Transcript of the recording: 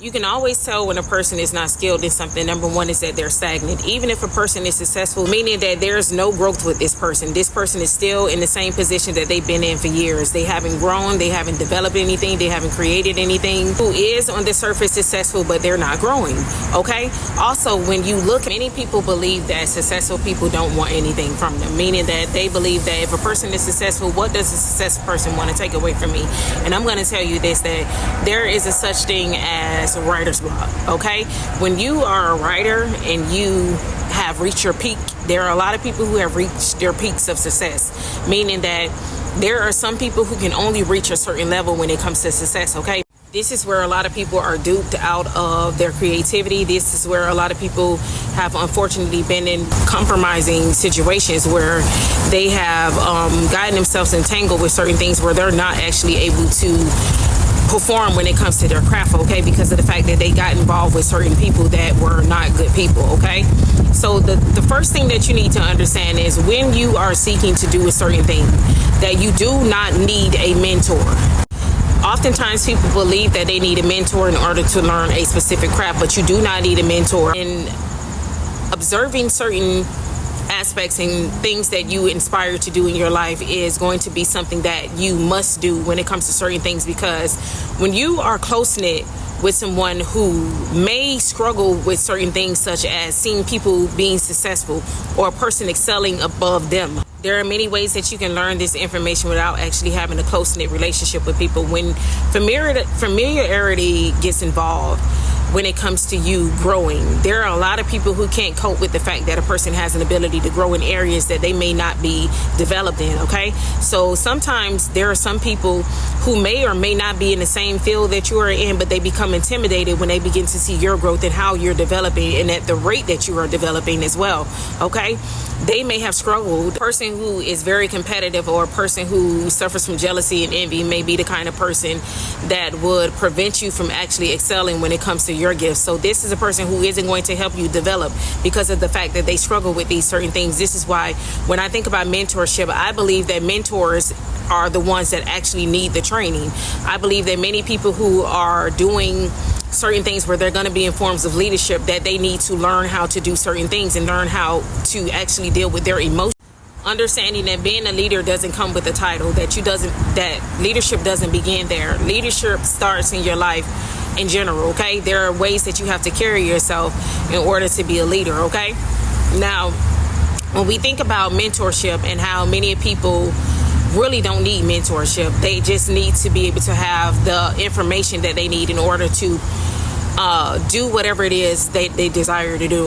You can always tell when a person is not skilled in something. Number one is that they're stagnant. Even if a person is successful, meaning that there's no growth with this person. This person is still in the same position that they've been in for years. They haven't grown, they haven't developed anything, they haven't created anything. Who is on the surface successful, but they're not growing, okay? Also, when you look, many people believe that successful people don't want anything from them, meaning that they believe that if a person is successful, what does a successful person want to take away from me? And I'm going to tell you this, that there is a such thing as a writer's block, okay? When you are a writer and you have reached your peak, there are a lot of people who have reached their peaks of success, meaning that there are some people who can only reach a certain level when it comes to success, okay? This is where a lot of people are duped out of their creativity. This is where a lot of people have unfortunately been in compromising situations where they have gotten themselves entangled with certain things where they're not actually able to perform when it comes to their craft, okay, because of the fact that they got involved with certain people that were not good people, okay? So the first thing that you need to understand is when you are seeking to do a certain thing, that you do not need a mentor. Oftentimes people believe that they need a mentor in order to learn a specific craft, but you do not need a mentor. In observing certain aspects and things that you inspire to do in your life is going to be something that you must do when it comes to certain things, because when you are close-knit with someone who may struggle with certain things, such as seeing people being successful or a person excelling above them, there are many ways that you can learn this information without actually having a close-knit relationship with people. When familiarity gets involved when it comes to you growing, there are a lot of people who can't cope with the fact that a person has an ability to grow in areas that they may not be developed in, okay? So sometimes there are some people who may or may not be in the same field that you are in, but they become intimidated when they begin to see your growth and how you're developing and at the rate that you are developing as well, okay? They may have struggled. A person who is very competitive or a person who suffers from jealousy and envy may be the kind of person that would prevent you from actually excelling when it comes to your gifts. So this is a person who isn't going to help you develop because of the fact that they struggle with these certain things. This is why when I think about mentorship, I believe that mentors are the ones that actually need the training. I believe that many people who are doing certain things where they're going to be in forms of leadership, that they need to learn how to do certain things and learn how to actually deal with their emotions. Understanding that being a leader doesn't come with a title, that leadership doesn't begin there. Leadership starts in your life in general, okay? There are ways that you have to carry yourself in order to be a leader, okay? Now, when we think about mentorship and how many people really don't need mentorship, they just need to be able to have the information that they need in order to do whatever it is they desire to do.